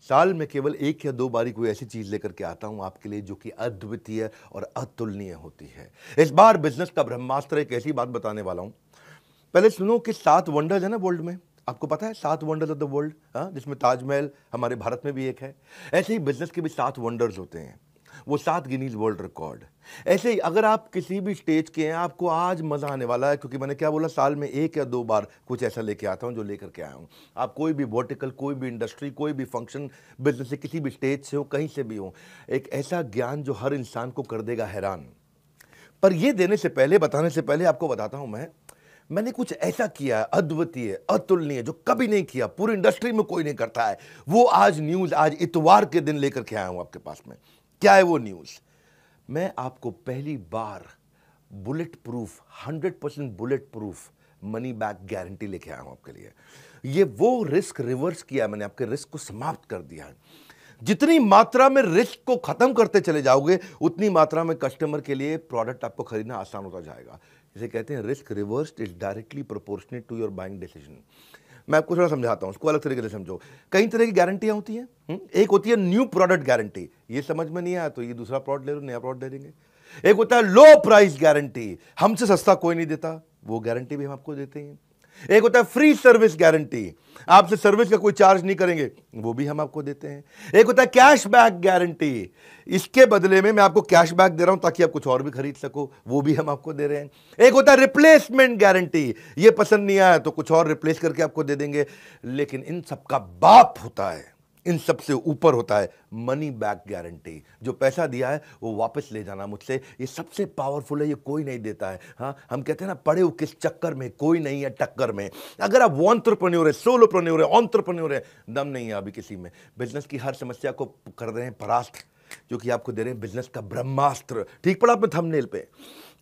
साल में केवल एक या दो बारी कोई ऐसी चीज लेकर के आता हूं आपके लिए जो कि अद्वितीय और अतुलनीय होती है। इस बार बिजनेस का ब्रह्मास्त्र एक ऐसी बात बताने वाला हूं। पहले सुनो कि 7 वंडर्स है ना वर्ल्ड में। आपको पता है 7 वंडर्स ऑफ द वर्ल्ड, जिसमें ताजमहल हमारे भारत में भी एक है। ऐसे ही बिजनेस के भी 7 वंडर्स होते हैं, वो 7 गिनीज वर्ल्ड रिकॉर्ड। ऐसे ही अगर आप किसी भी स्टेज के हैं, आपको आज मजा आने वाला है, क्योंकि मैंने क्या बोला, साल में एक या दो बार कुछ ऐसा लेके आता हूं जो लेकर के आया हूं। आप कोई भी वर्टिकल, कोई भी इंडस्ट्री, कोई भी फंक्शन, बिजनेस से किसी भी स्टेज से हो, कहीं से भी हो, एक ऐसा ज्ञान जो हर इंसान को कर देगा हैरान। पर ये देने से पहले, बताने से पहले आपको बताता हूं मैंने कुछ ऐसा किया है अद्वितीय, अतुलनीय, जो कभी नहीं किया, पूरी इंडस्ट्री में कोई नहीं करता है। वो आज न्यूज, आज इतवार के दिन लेकर के आया हूं आपके पास में। क्या है वो न्यूज? मैं आपको पहली बार bulletproof, 100% bulletproof money back guarantee लेके आया हूं आपके लिए। ये वो रिस्क रिवर्स किया है मैंने, आपके रिस्क को समाप्त कर दिया है। जितनी मात्रा में रिस्क को खत्म करते चले जाओगे, उतनी मात्रा में कस्टमर के लिए प्रोडक्ट आपको खरीदना आसान होता जाएगा। इसे कहते हैं risk reversed is directly proportionate to your buying decision. मैं आपको थोड़ा समझाता हूं, उसको अलग तरीके से समझो। कई तरह की गारंटियां होती हैं। एक होती है न्यू प्रोडक्ट गारंटी, ये समझ में नहीं आया तो ये दूसरा प्रोडक्ट ले लो, नया प्रोडक्ट दे देंगे। एक होता है लो प्राइस गारंटी, हमसे सस्ता कोई नहीं देता, वो गारंटी भी हम आपको देते हैं। एक होता है फ्री सर्विस गारंटी, आपसे सर्विस का कोई चार्ज नहीं करेंगे, वो भी हम आपको देते हैं। एक होता है कैश बैक गारंटी, इसके बदले में मैं आपको कैश बैक दे रहा हूं ताकि आप कुछ और भी खरीद सको, वो भी हम आपको दे रहे हैं। एक होता है रिप्लेसमेंट गारंटी, ये पसंद नहीं आया तो कुछ और रिप्लेस करके आपको दे देंगे। लेकिन इन सबका बाप होता है, इन सबसे ऊपर होता है मनी बैक गारंटी। जो पैसा दिया है वो वापस ले जाना मुझसे, ये सबसे पावरफुल है, ये कोई नहीं देता है। हाँ, हम कहते हैं ना, पड़े हो किस चक्कर में, कोई नहीं है टक्कर में। अगर आप एंटरप्रेन्योर है, सोलोप्रेन्योर है, एंटरप्रेन्योर है, दम नहीं है अभी किसी में, बिजनेस की हर समस्या को कर रहे हैं परास्त, जो कि आपको दे रहे हैं बिजनेस का ब्रह्मास्त्र। ठीक पड़ा आपने थंबनेल पे।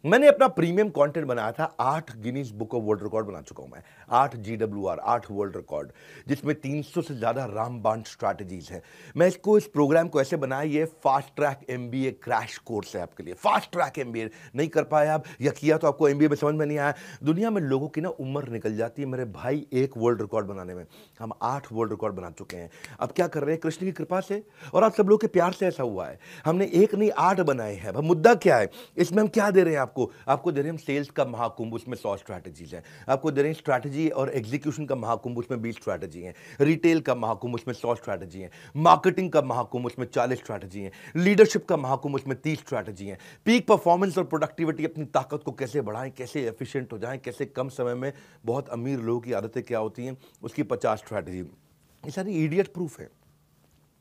मैंने अपना प्रीमियम कंटेंट बनाया था, 8 Guinness book of world record बना चुका हूं मैं, 8 GWR, 8 वर्ल्ड रिकॉर्ड, जिसमें 300 से ज्यादा रामबाण स्ट्रैटेजीज है। मैं इस प्रोग्राम को ऐसे बनाया, ये fast track MBA crash course है आपके लिए। फास्ट ट्रैक MBA नहीं कर पाए आप, या किया तो आपको MBA में समझ में नहीं आया। दुनिया में लोगों की ना उम्र निकल जाती है मेरे भाई एक वर्ल्ड रिकॉर्ड बनाने में, हम 8 वर्ल्ड रिकॉर्ड बना चुके हैं। अब क्या कर रहे हैं, कृष्ण की कृपा से और आप सब लोग के प्यार से ऐसा हुआ है, हमने एक नहीं 8 बनाए हैं। अब मुद्दा क्या है, इसमें हम क्या दे रहे हैं आपको दे रहे हैं हम सेल्स का महाकुंभ, उसमें 100 स्ट्रैटेजीज हैं। आपको दे रहे हैं स्ट्रैटेजी और एग्जीक्यूशन का महाकुंभ, उसमें 20 स्ट्रैटेजी हैं। रिटेल का महाकुंभ, उसमें 100 स्ट्रैटेजी हैं। मार्केटिंग का महाकुंभ, उसमें 40 स्ट्रैटेजी हैं। लीडरशिप का महाकुंभ, उसमें 30 स्ट्रैटेजी हैं। पीक परफॉर्मेंस और प्रोडक्टिविटी, अपनी ताकत को कैसे बढ़ाएं, कैसे एफिशिएंट हो जाएं, कैसे कम समय में, बहुत अमीर लोगों की आदतें क्या होती हैं, उसकी 50 स्ट्रैटेजी। ये सारी इडियट प्रूफ है,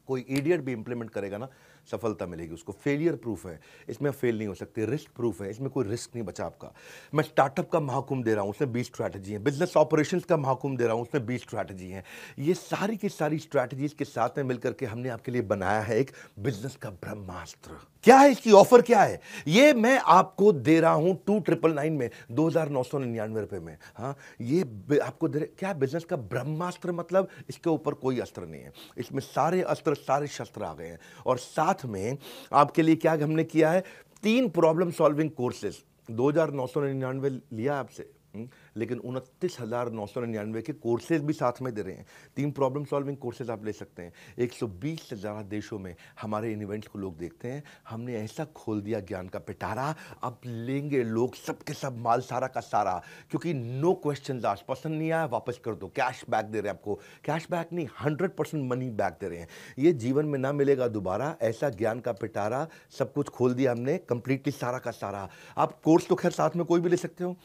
कोई इडियट भी इंप्लीमेंट करेगा ना, सफलता मिलेगी उसको। फेलियर प्रूफ है, इसमें फेल नहीं हो सकते। रिस्क प्रूफ है, इसमें कोई रिस्क नहीं बचा आपका। मैं स्टार्टअप का महाकुंभ दे रहा हूं, उसमें 20 स्ट्रैटेजी है। बिजनेस ऑपरेशंस का महाकुंभ दे रहा हूं, उसमें 20 स्ट्रैटेजी है। ये सारी की सारी स्ट्रैटेजीज के साथ में मिलकर के हमने आपके लिए बनाया है एक बिजनेस का ब्रह्मास्त्र। क्या है इसकी ऑफर, क्या है ये, मैं आपको दे रहा हूं 2999 में, 2999 रुपए में। हाँ, ये आपको दे रहे, क्या बिजनेस का ब्रह्मास्त्र मतलब इसके ऊपर कोई अस्त्र नहीं है, इसमें सारे अस्त्र, सारे शस्त्र आ गए हैं। और साथ में आपके लिए क्या हमने किया है, 3 प्रॉब्लम सॉल्विंग कोर्सेज। 2999 लिया आपसे, लेकिन 29,999 के कोर्सेज भी साथ में दे रहे हैं। 3 प्रॉब्लम सॉल्विंग कोर्सेज आप ले सकते हैं। 120 से ज़्यादा देशों में हमारे इन इवेंट्स को लोग देखते हैं। हमने ऐसा खोल दिया ज्ञान का पिटारा, अब लेंगे लोग सब के सब माल सारा का सारा, क्योंकि नो क्वेश्चन आस्क्ड, पसंद नहीं आया वापस कर दो, कैश बैक दे रहे हैं आपको। कैश बैक नहीं, 100% मनी बैक दे रहे हैं। ये जीवन में ना मिलेगा दोबारा, ऐसा ज्ञान का पिटारा, सब कुछ खोल दिया हमने कंप्लीटली, सारा का सारा। आप कोर्स तो खैर साथ में कोई भी ले सकते हो।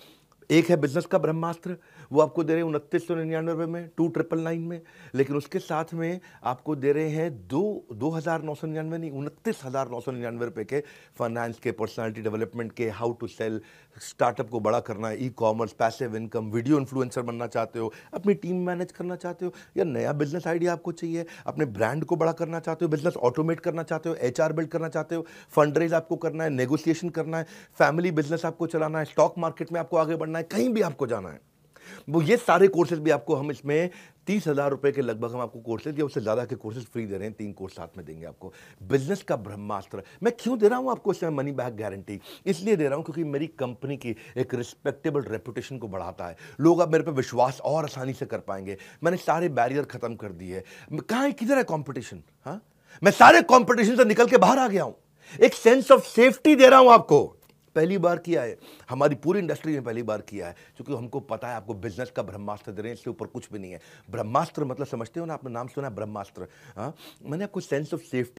एक है बिजनेस का ब्रह्मास्त्र, वो आपको दे रहे हैं 2999 में, 2999 में। लेकिन उसके साथ में आपको दे रहे हैं 2,999 नहीं, 29,999 रुपए के फाइनेंस के, पर्सनालिटी डेवलपमेंट के, हाउ टू सेल, स्टार्टअप को बड़ा करना है, e-commerce, passive income, video influencer बनना चाहते हो, अपनी टीम मैनेज करना चाहते हो, या नया बिजनेस आइडिया आपको चाहिए, अपने ब्रांड को बड़ा करना चाहते हो, बिजनेस ऑटोमेट करना चाहते हो, HR बिल्ड करना चाहते हो, फंड रेज आपको करना है, नेगोशिएशन करना है, फैमिली बिजनेस आपको चलाना है, स्टॉक मार्केट में आपको आगे बढ़ना है, कहीं भी आपको जाना है। वो ये सारे कोर्सेज भी आपको हम इसमें 30,000 रुपए के लगभग हम आपको कोर्सेज या उससे ज़्यादा के कोर्सेज फ्री दे रहे हैं। 3 कोर्स साथ में देंगे आपको। बिजनेस का ब्रह्मास्त्र मैं क्यों दे रहा हूं आपको इसमें मनी बैक गारंटी? इसलिए दे रहा हूं क्योंकि मेरी कंपनी की एक रिस्पेक्टेबल रेपुटेशन को बढ़ाता है। लोग अब मेरे पे विश्वास और आसानी से कर पाएंगे। मैंने सारे बैरियर खत्म कर दिए। कहाँ है, किधर है कंपटीशन? हाँ, मैं सारे कंपटीशन से निकल के बाहर आ गया हूं। एक सेंस ऑफ सेफ्टी दे रहा हूं आपको। पहली बार किया है, हमारी पूरी इंडस्ट्री में पहली बार किया है, क्योंकि हमको पता है आपको बिजनेस का ब्रह्मास्त्र दे रहे हैं, इससे ऊपर कुछ भी नहीं है। ब्रह्मास्त्र मतलब समझते हो ना, आपने नाम सुना है ब्रह्मास्त्र? हाँ, मैंने आपको सेंस ऑफ सेफ्टी